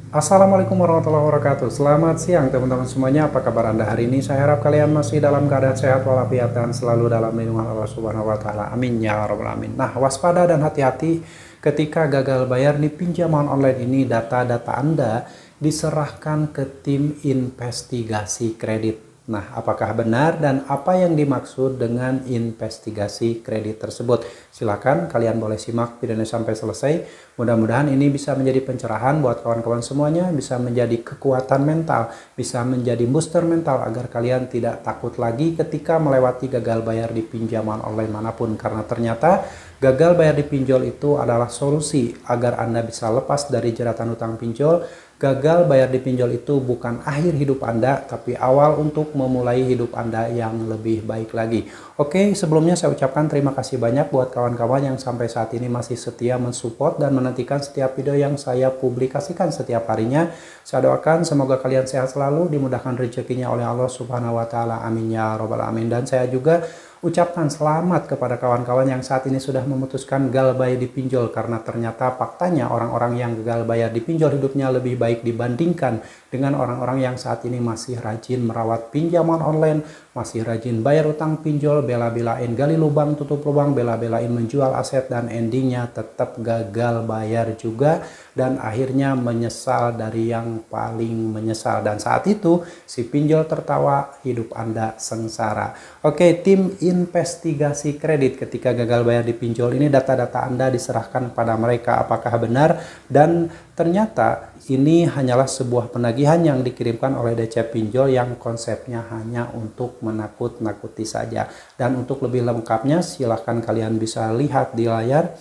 Assalamualaikum warahmatullahi wabarakatuh. Selamat siang teman-teman semuanya. Apa kabar Anda hari ini? Saya harap kalian masih dalam keadaan sehat walafiat dan selalu dalam lindungan Allah Subhanahu wa taala. Amin ya rabbal alamin. Nah, waspada dan hati-hati ketika gagal bayar di pinjaman online ini. Data-data Anda diserahkan ke tim investigasi kredit. Nah, apakah benar dan apa yang dimaksud dengan investigasi kredit tersebut? Silakan kalian boleh simak videonya sampai selesai. Mudah-mudahan ini bisa menjadi pencerahan buat kawan-kawan semuanya, bisa menjadi kekuatan mental, bisa menjadi booster mental agar kalian tidak takut lagi ketika melewati gagal bayar di pinjaman online manapun. Karena ternyata gagal bayar di pinjol itu adalah solusi agar Anda bisa lepas dari jeratan utang pinjol. Gagal bayar di pinjol itu bukan akhir hidup Anda, tapi awal untuk memulai hidup Anda yang lebih baik lagi. Oke, sebelumnya saya ucapkan terima kasih banyak buat kawan-kawan yang sampai saat ini masih setia mensupport dan menantikan setiap video yang saya publikasikan setiap harinya. Saya doakan semoga kalian sehat selalu, dimudahkan rezekinya oleh Allah Subhanahu wa taala. Amin ya robbal alamin. Dan saya juga ucapkan selamat kepada kawan-kawan yang saat ini sudah memutuskan gagal bayar di pinjol, karena ternyata faktanya orang-orang yang gagal bayar di pinjol hidupnya lebih baik dibandingkan dengan orang-orang yang saat ini masih rajin merawat pinjaman online, masih rajin bayar utang pinjol, bela-belain gali lubang tutup lubang, bela-belain menjual aset, dan endingnya tetap gagal bayar juga dan akhirnya menyesal dari yang paling menyesal. Dan saat itu si pinjol tertawa, hidup Anda sengsara. Oke, tim investigasi kredit ketika gagal bayar di pinjol ini, data-data Anda diserahkan pada mereka. Apakah benar? Dan ternyata ini hanyalah sebuah penagihan yang dikirimkan oleh DC Pinjol yang konsepnya hanya untuk menakut-nakuti saja. Dan untuk lebih lengkapnya silahkan kalian bisa lihat di layar.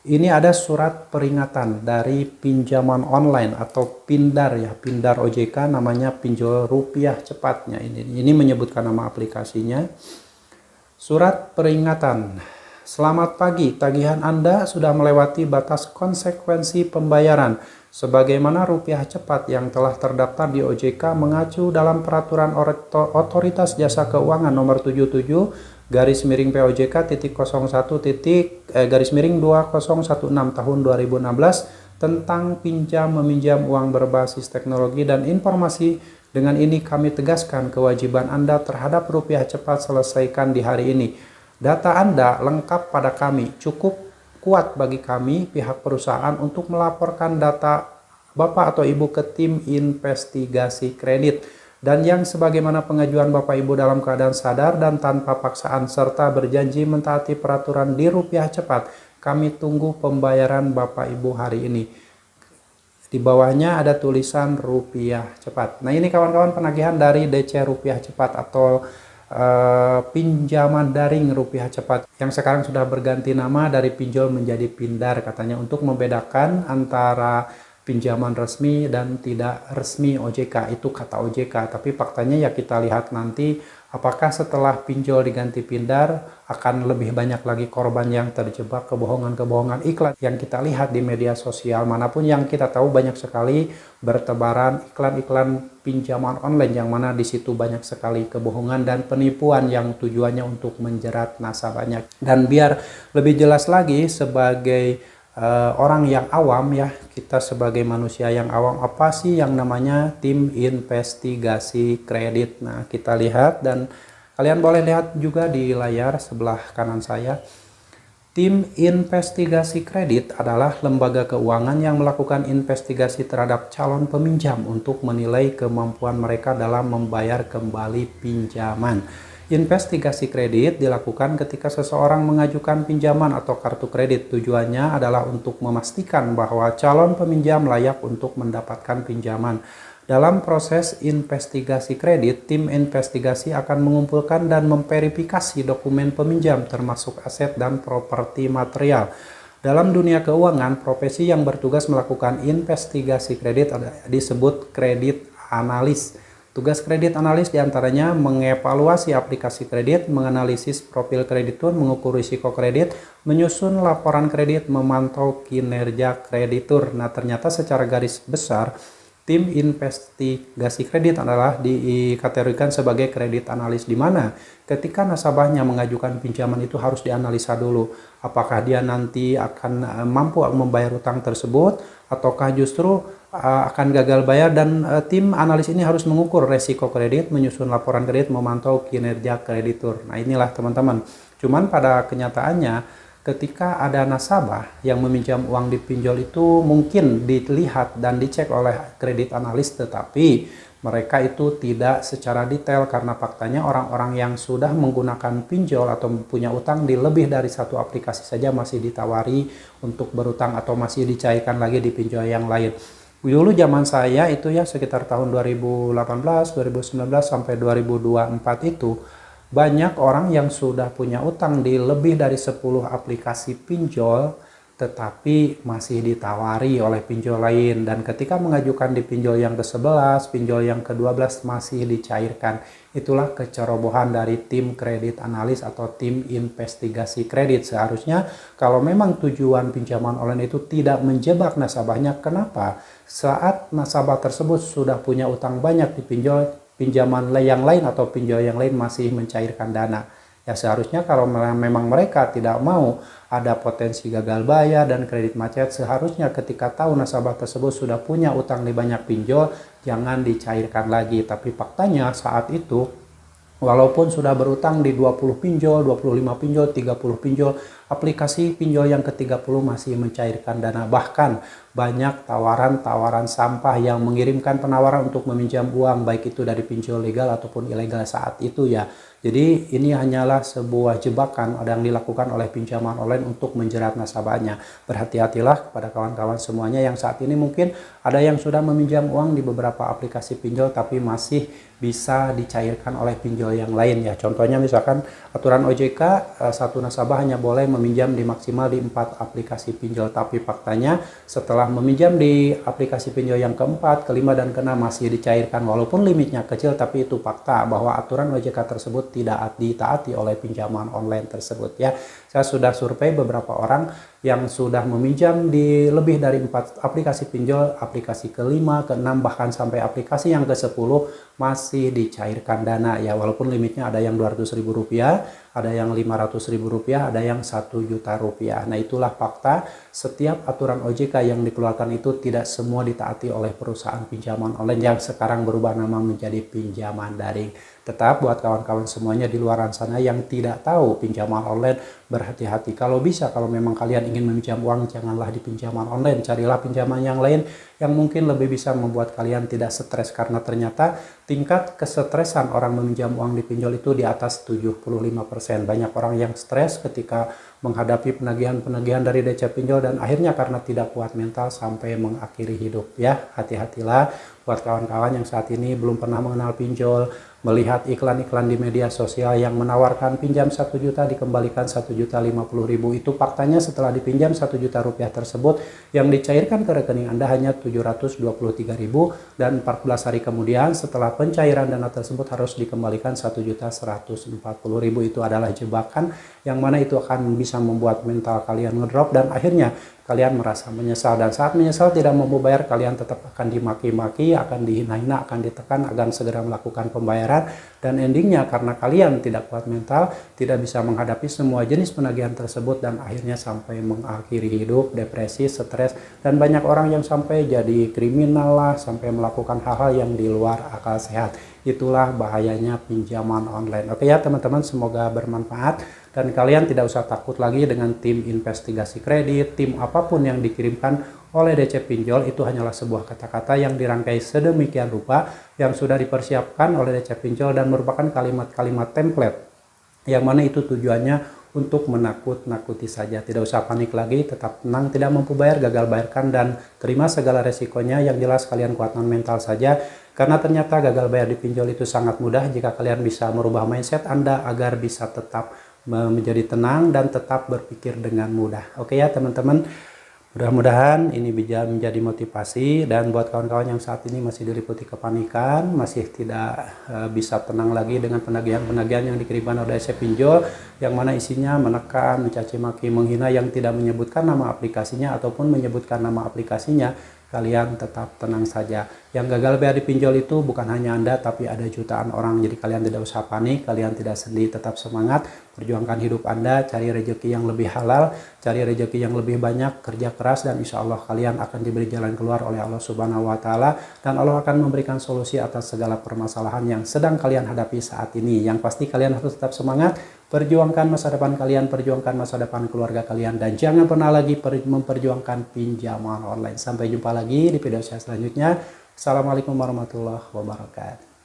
Ini ada surat peringatan dari pinjaman online atau Pindar ya, Pindar OJK, namanya pinjol rupiah cepatnya. Ini menyebutkan nama aplikasinya. Surat peringatan. Selamat pagi, tagihan Anda sudah melewati batas konsekuensi pembayaran. Sebagaimana rupiah cepat yang telah terdaftar di OJK mengacu dalam peraturan Otoritas Jasa Keuangan nomor 77 garis miring POJK titik 01 titik garis miring 2016 tahun 2016 tentang pinjam meminjam uang berbasis teknologi dan informasi. Dengan ini kami tegaskan kewajiban Anda terhadap rupiah cepat selesaikan di hari ini. Data Anda lengkap pada kami, cukup kuat bagi kami pihak perusahaan untuk melaporkan data Bapak atau Ibu ke tim investigasi kredit. Dan yang sebagaimana pengajuan Bapak Ibu dalam keadaan sadar dan tanpa paksaan serta berjanji mentaati peraturan di rupiah cepat, kami tunggu pembayaran Bapak Ibu hari ini. Di bawahnya ada tulisan rupiah cepat. Nah, ini kawan-kawan penagihan dari DC rupiah cepat atau pinjaman daring rupiah cepat yang sekarang sudah berganti nama dari pinjol menjadi Pindar, katanya untuk membedakan antara pinjaman resmi dan tidak resmi OJK. Itu kata OJK, tapi faktanya ya kita lihat nanti apakah setelah pinjol diganti Pindar akan lebih banyak lagi korban yang terjebak kebohongan-kebohongan iklan yang kita lihat di media sosial manapun. Yang kita tahu banyak sekali bertebaran iklan-iklan pinjaman online yang mana di situ banyak sekali kebohongan dan penipuan yang tujuannya untuk menjerat nasabahnya. Dan biar lebih jelas lagi sebagai orang yang awam ya, kita sebagai manusia yang awam, apa sih yang namanya tim investigasi kredit? Nah, kita lihat dan kalian boleh lihat juga di layar sebelah kanan saya. Tim investigasi kredit adalah lembaga keuangan yang melakukan investigasi terhadap calon peminjam untuk menilai kemampuan mereka dalam membayar kembali pinjaman. Investigasi kredit dilakukan ketika seseorang mengajukan pinjaman atau kartu kredit. Tujuannya adalah untuk memastikan bahwa calon peminjam layak untuk mendapatkan pinjaman. Dalam proses investigasi kredit, tim investigasi akan mengumpulkan dan memverifikasi dokumen peminjam termasuk aset dan properti material. Dalam dunia keuangan, profesi yang bertugas melakukan investigasi kredit disebut kredit analis. Tugas kredit analis diantaranya mengevaluasi aplikasi kredit, menganalisis profil kreditur, mengukur risiko kredit, menyusun laporan kredit, memantau kinerja kreditur. Nah, ternyata secara garis besar Tim investigasi kredit adalah dikategorikan sebagai kredit analis, di mana ketika nasabahnya mengajukan pinjaman itu harus dianalisa dulu apakah dia nanti akan mampu membayar utang tersebut ataukah justru akan gagal bayar, dan tim analis ini harus mengukur resiko kredit, menyusun laporan kredit, memantau kinerja kreditur. Nah inilah teman-teman. Cuman pada kenyataannya ketika ada nasabah yang meminjam uang di pinjol itu mungkin dilihat dan dicek oleh kredit analis, tetapi mereka itu tidak secara detail karena faktanya orang-orang yang sudah menggunakan pinjol atau punya utang di lebih dari satu aplikasi saja masih ditawari untuk berutang atau masih dicairkan lagi di pinjol yang lain. Dulu zaman saya itu ya sekitar tahun 2018, 2019 sampai 2024 itu banyak orang yang sudah punya utang di lebih dari 10 aplikasi pinjol tetapi masih ditawari oleh pinjol lain, dan ketika mengajukan di pinjol yang ke-11, pinjol yang ke-12 masih dicairkan. Itulah kecerobohan dari tim kredit analis atau tim investigasi kredit. Seharusnya kalau memang tujuan pinjaman online itu tidak menjebak nasabahnya, kenapa saat nasabah tersebut sudah punya utang banyak di pinjaman yang lain atau pinjol yang lain masih mencairkan dana? Ya seharusnya kalau memang mereka tidak mau ada potensi gagal bayar dan kredit macet, seharusnya ketika tahu nasabah tersebut sudah punya utang di banyak pinjol, jangan dicairkan lagi. Tapi faktanya saat itu walaupun sudah berutang di 20 pinjol, 25 pinjol, 30 pinjol, aplikasi pinjol yang ke-30 masih mencairkan dana. Bahkan banyak tawaran-tawaran sampah yang mengirimkan penawaran untuk meminjam uang, baik itu dari pinjol legal ataupun ilegal saat itu ya. Jadi ini hanyalah sebuah jebakan yang dilakukan oleh pinjaman online untuk menjerat nasabahnya. Berhati-hatilah kepada kawan-kawan semuanya yang saat ini mungkin ada yang sudah meminjam uang di beberapa aplikasi pinjol tapi masih bisa dicairkan oleh pinjol yang lain ya. Contohnya misalkan aturan OJK, satu nasabah hanya boleh meminjam di maksimal di 4 aplikasi pinjol, tapi faktanya setelah meminjam di aplikasi pinjol yang keempat, kelima, dan keenam masih dicairkan walaupun limitnya kecil, tapi itu fakta bahwa aturan OJK tersebut tidak ditaati oleh pinjaman online tersebut ya. Saya sudah survei beberapa orang yang sudah meminjam di lebih dari 4 aplikasi pinjol, aplikasi kelima, keenam, bahkan sampai aplikasi yang ke-10 masih dicairkan dana ya, walaupun limitnya ada yang Rp200.000, ada yang Rp500.000, ada yang Rp1.000.000. Nah itulah fakta, setiap aturan OJK yang dikeluarkan itu tidak semua ditaati oleh perusahaan pinjaman online yang sekarang berubah nama menjadi pinjaman daring. Tetap buat kawan-kawan semuanya di luar sana yang tidak tahu pinjaman online, berhati-hati. Kalau bisa, kalau memang kalian ingin meminjam uang, janganlah di pinjaman online, carilah pinjaman yang lain yang mungkin lebih bisa membuat kalian tidak stres, karena ternyata tingkat kesetresan orang meminjam uang di pinjol itu di atas 75%. Banyak orang yang stres ketika menghadapi penagihan-penagihan dari DC pinjol dan akhirnya karena tidak kuat mental sampai mengakhiri hidup ya. Hati-hatilah buat kawan-kawan yang saat ini belum pernah mengenal pinjol, melihat iklan-iklan di media sosial yang menawarkan pinjam 1 juta dikembalikan 1.050.000. Itu faktanya setelah dipinjam 1 juta rupiah tersebut yang dicairkan ke rekening Anda hanya 723.000, dan 14 hari kemudian setelah pencairan dana tersebut harus dikembalikan 1.140.000. Itu adalah jebakan yang mana itu akan bisa membuat mental kalian ngedrop dan akhirnya kalian merasa menyesal, dan saat menyesal tidak mau membayar, kalian tetap akan dimaki-maki, akan dihina-hina, akan ditekan agar segera melakukan pembayaran, dan endingnya karena kalian tidak kuat mental, tidak bisa menghadapi semua jenis penagihan tersebut, dan akhirnya sampai mengakhiri hidup, depresi, stres, dan banyak orang yang sampai jadi kriminal lah, sampai melakukan hal-hal yang di luar akal sehat. Itulah bahayanya pinjaman online. Oke ya teman-teman, semoga bermanfaat dan kalian tidak usah takut lagi dengan tim investigasi kredit, tim apapun yang dikirimkan oleh DC Pinjol. Itu hanyalah sebuah kata-kata yang dirangkai sedemikian rupa yang sudah dipersiapkan oleh DC Pinjol dan merupakan kalimat-kalimat template yang mana itu tujuannya untuk menakut-nakuti saja. Tidak usah panik lagi, tetap tenang, tidak mampu bayar, gagal bayarkan, dan terima segala resikonya. Yang jelas kalian kuatkan mental saja, karena ternyata gagal bayar di pinjol itu sangat mudah jika kalian bisa merubah mindset Anda agar bisa tetap menjadi tenang dan tetap berpikir dengan mudah. Oke ya teman-teman, mudah-mudahan ini bisa menjadi motivasi, dan buat kawan-kawan yang saat ini masih diliputi kepanikan, masih tidak bisa tenang lagi dengan penagihan-penagihan yang dikirimkan oleh DC Pinjol yang mana isinya menekan, mencaci maki, menghina, yang tidak menyebutkan nama aplikasinya ataupun menyebutkan nama aplikasinya, kalian tetap tenang saja. Yang gagal bayar di pinjol itu bukan hanya Anda, tapi ada jutaan orang. Jadi kalian tidak usah panik, kalian tidak sedih, tetap semangat, perjuangkan hidup Anda, cari rezeki yang lebih halal, cari rezeki yang lebih banyak, kerja keras, dan insya Allah kalian akan diberi jalan keluar oleh Allah Subhanahu wa Ta'ala, dan Allah akan memberikan solusi atas segala permasalahan yang sedang kalian hadapi saat ini. Yang pasti kalian harus tetap semangat, perjuangkan masa depan kalian, perjuangkan masa depan keluarga kalian, dan jangan pernah lagi memperjuangkan pinjaman online. Sampai jumpa lagi di video saya selanjutnya. Assalamualaikum warahmatullahi wabarakatuh.